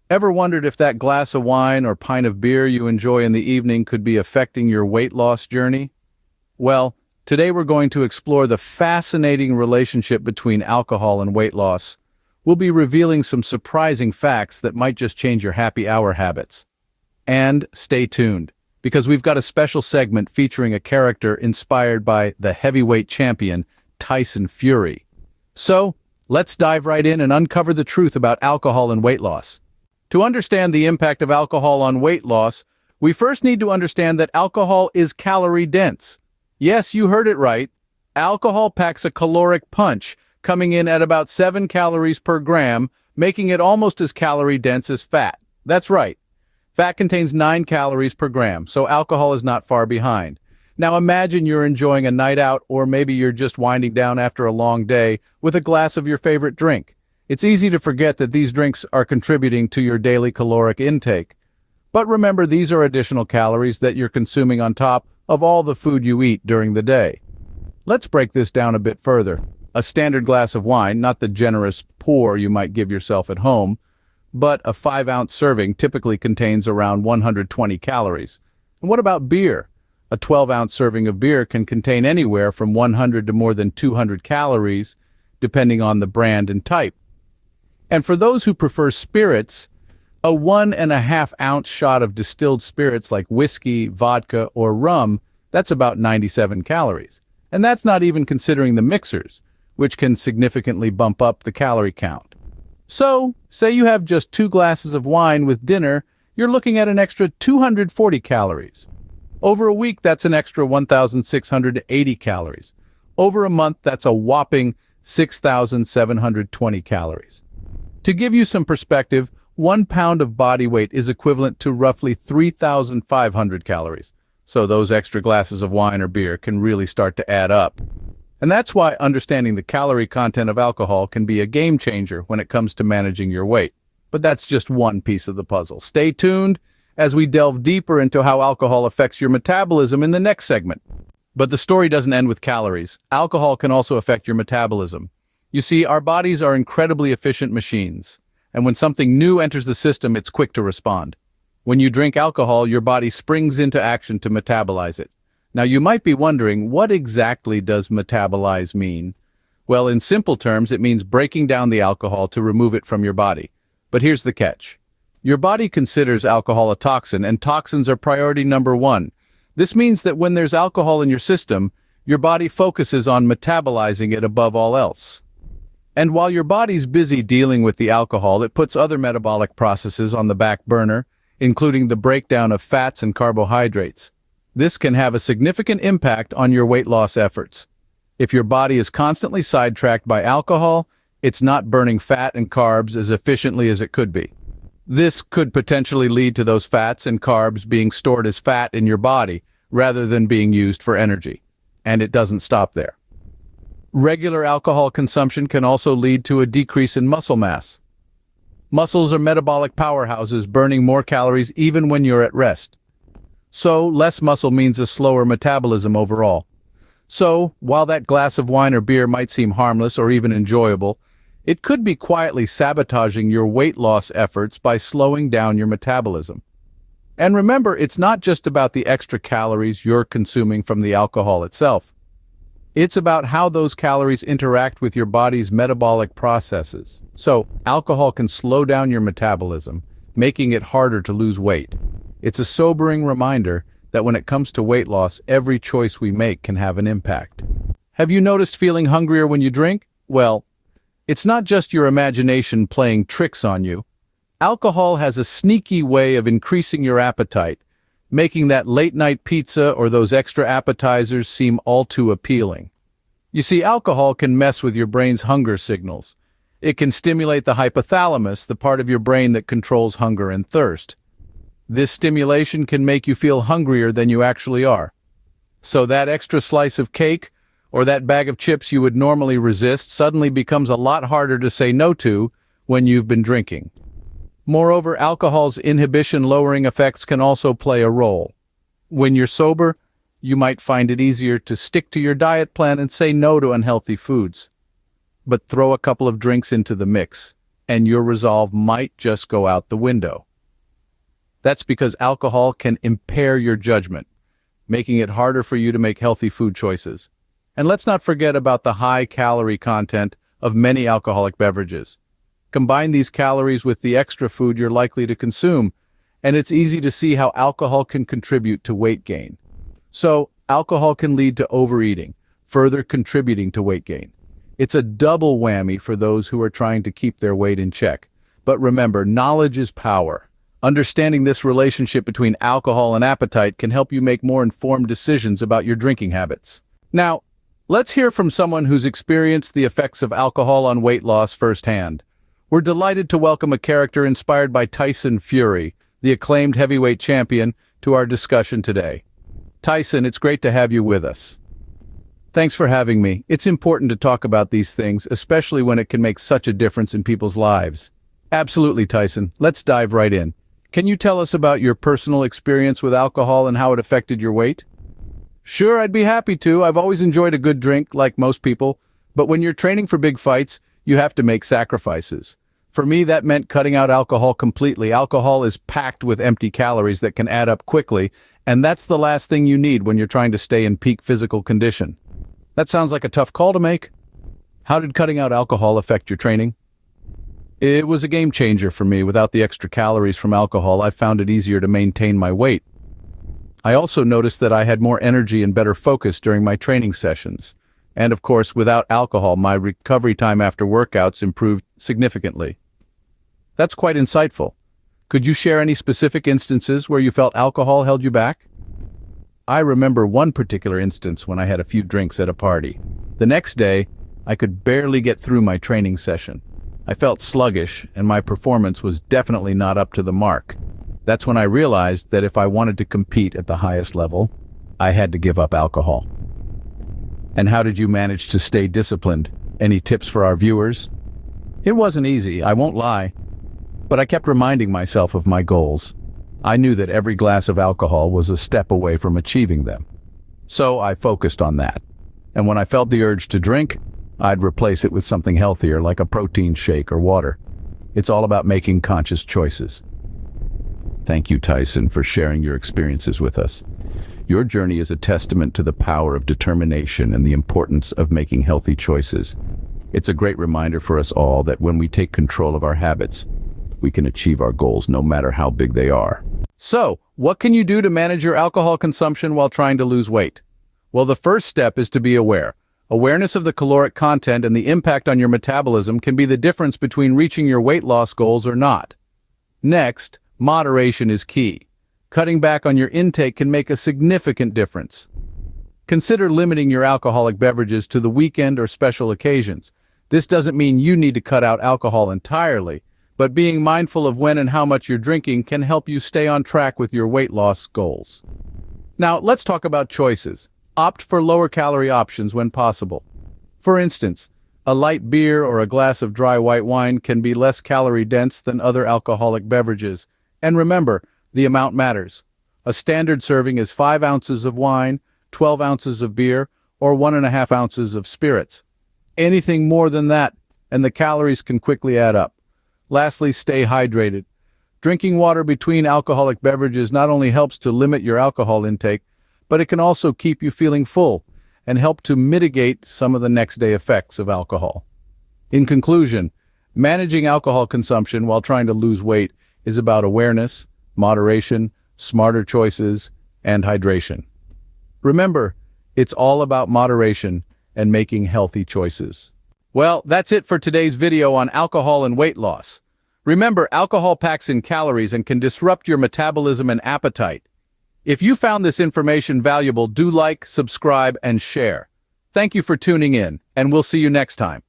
Ever wondered if that glass of wine or pint of beer you enjoy in the evening could be affecting your weight loss journey? Well, today we're going to explore the fascinating relationship between alcohol and weight loss. We'll be revealing some surprising facts that might just change your happy hour habits. And stay tuned, because we've got a special segment featuring a character inspired by the heavyweight champion, Tyson Fury. So, let's dive right in and uncover the truth about alcohol and weight loss. To understand the impact of alcohol on weight loss, we first need to understand that alcohol is calorie-dense. Yes, you heard it right. Alcohol packs a caloric punch, coming in at about 7 calories per gram, making it almost as calorie-dense as fat. That's right. Fat contains 9 calories per gram, so alcohol is not far behind. Now imagine you're enjoying a night out, or maybe you're just winding down after a long day with a glass of your favorite drink. It's easy to forget that these drinks are contributing to your daily caloric intake. But remember, these are additional calories that you're consuming on top of all the food you eat during the day. Let's break this down a bit further. A standard glass of wine, not the generous pour you might give yourself at home, but a 5-ounce serving typically contains around 120 calories. And what about beer? A 12-ounce serving of beer can contain anywhere from 100 to more than 200 calories, depending on the brand and type. And for those who prefer spirits, a 1.5-ounce shot of distilled spirits like whiskey, vodka, or rum, that's about 97 calories. And that's not even considering the mixers, which can significantly bump up the calorie count. So, say you have just 2 glasses of wine with dinner, you're looking at an extra 240 calories. Over a week, that's an extra 1,680 calories. Over a month, that's a whopping 6,720 calories. To give you some perspective, 1 pound of body weight is equivalent to roughly 3,500 calories. So those extra glasses of wine or beer can really start to add up. And that's why understanding the calorie content of alcohol can be a game changer when it comes to managing your weight. But that's just one piece of the puzzle. Stay tuned as we delve deeper into how alcohol affects your metabolism in the next segment. But the story doesn't end with calories. Alcohol can also affect your metabolism. You see, our bodies are incredibly efficient machines, and when something new enters the system, it's quick to respond. When you drink alcohol, your body springs into action to metabolize it. Now, you might be wondering, what exactly does metabolize mean? Well, in simple terms, it means breaking down the alcohol to remove it from your body. But here's the catch. Your body considers alcohol a toxin, and toxins are priority number 1. This means that when there's alcohol in your system, your body focuses on metabolizing it above all else. And while your body's busy dealing with the alcohol, it puts other metabolic processes on the back burner, including the breakdown of fats and carbohydrates. This can have a significant impact on your weight loss efforts. If your body is constantly sidetracked by alcohol, it's not burning fat and carbs as efficiently as it could be. This could potentially lead to those fats and carbs being stored as fat in your body rather than being used for energy. And it doesn't stop there. Regular alcohol consumption can also lead to a decrease in muscle mass. Muscles are metabolic powerhouses, burning more calories even when you're at rest. So, less muscle means a slower metabolism overall. So, while that glass of wine or beer might seem harmless or even enjoyable, it could be quietly sabotaging your weight loss efforts by slowing down your metabolism. And remember, it's not just about the extra calories you're consuming from the alcohol itself. It's about how those calories interact with your body's metabolic processes. So, alcohol can slow down your metabolism, making it harder to lose weight. It's a sobering reminder that when it comes to weight loss, every choice we make can have an impact. Have you noticed feeling hungrier when you drink? Well, it's not just your imagination playing tricks on you. Alcohol has a sneaky way of increasing your appetite, making that late-night pizza or those extra appetizers seem all too appealing. You see, alcohol can mess with your brain's hunger signals. It can stimulate the hypothalamus, the part of your brain that controls hunger and thirst. This stimulation can make you feel hungrier than you actually are. So that extra slice of cake or that bag of chips you would normally resist suddenly becomes a lot harder to say no to when you've been drinking. Moreover, alcohol's inhibition-lowering effects can also play a role. When you're sober, you might find it easier to stick to your diet plan and say no to unhealthy foods. But throw a couple of drinks into the mix, and your resolve might just go out the window. That's because alcohol can impair your judgment, making it harder for you to make healthy food choices. And let's not forget about the high calorie content of many alcoholic beverages. Combine these calories with the extra food you're likely to consume, and it's easy to see how alcohol can contribute to weight gain. So, alcohol can lead to overeating, further contributing to weight gain. It's a double whammy for those who are trying to keep their weight in check. But remember, knowledge is power. Understanding this relationship between alcohol and appetite can help you make more informed decisions about your drinking habits. Now, let's hear from someone who's experienced the effects of alcohol on weight loss firsthand. We're delighted to welcome a character inspired by Tyson Fury, the acclaimed heavyweight champion, to our discussion today. Tyson, it's great to have you with us. Thanks for having me. It's important to talk about these things, especially when it can make such a difference in people's lives. Absolutely, Tyson. Let's dive right in. Can you tell us about your personal experience with alcohol and how it affected your weight? Sure, I'd be happy to. I've always enjoyed a good drink, like most people. But when you're training for big fights, you have to make sacrifices. For me, that meant cutting out alcohol completely. Alcohol is packed with empty calories that can add up quickly, and that's the last thing you need when you're trying to stay in peak physical condition. That sounds like a tough call to make. How did cutting out alcohol affect your training? It was a game changer for me. Without the extra calories from alcohol, I found it easier to maintain my weight. I also noticed that I had more energy and better focus during my training sessions. And of course, without alcohol, my recovery time after workouts improved significantly. That's quite insightful. Could you share any specific instances where you felt alcohol held you back? I remember one particular instance when I had a few drinks at a party. The next day, I could barely get through my training session. I felt sluggish, and my performance was definitely not up to the mark. That's when I realized that if I wanted to compete at the highest level, I had to give up alcohol. And how did you manage to stay disciplined? Any tips for our viewers? It wasn't easy, I won't lie. But I kept reminding myself of my goals. I knew that every glass of alcohol was a step away from achieving them. So I focused on that. And when I felt the urge to drink, I'd replace it with something healthier like a protein shake or water. It's all about making conscious choices. Thank you, Tyson, for sharing your experiences with us. Your journey is a testament to the power of determination and the importance of making healthy choices. It's a great reminder for us all that when we take control of our habits, we can achieve our goals no matter how big they are. So, what can you do to manage your alcohol consumption while trying to lose weight? Well, the first step is to be aware. Awareness of the caloric content and the impact on your metabolism can be the difference between reaching your weight loss goals or not. Next, moderation is key. Cutting back on your intake can make a significant difference. Consider limiting your alcoholic beverages to the weekend or special occasions. This doesn't mean you need to cut out alcohol entirely, but being mindful of when and how much you're drinking can help you stay on track with your weight loss goals. Now, let's talk about choices. Opt for lower calorie options when possible. For instance, a light beer or a glass of dry white wine can be less calorie dense than other alcoholic beverages. And remember, the amount matters. A standard serving is 5 ounces of wine, 12 ounces of beer, or 1.5 ounces of spirits. Anything more than that, and the calories can quickly add up. Lastly, stay hydrated. Drinking water between alcoholic beverages not only helps to limit your alcohol intake, but it can also keep you feeling full and help to mitigate some of the next day effects of alcohol. In conclusion, managing alcohol consumption while trying to lose weight is about awareness, moderation, smarter choices, and hydration. Remember, it's all about moderation and making healthy choices. Well, that's it for today's video on alcohol and weight loss. Remember, alcohol packs in calories and can disrupt your metabolism and appetite. If you found this information valuable, do like, subscribe, and share. Thank you for tuning in, and we'll see you next time.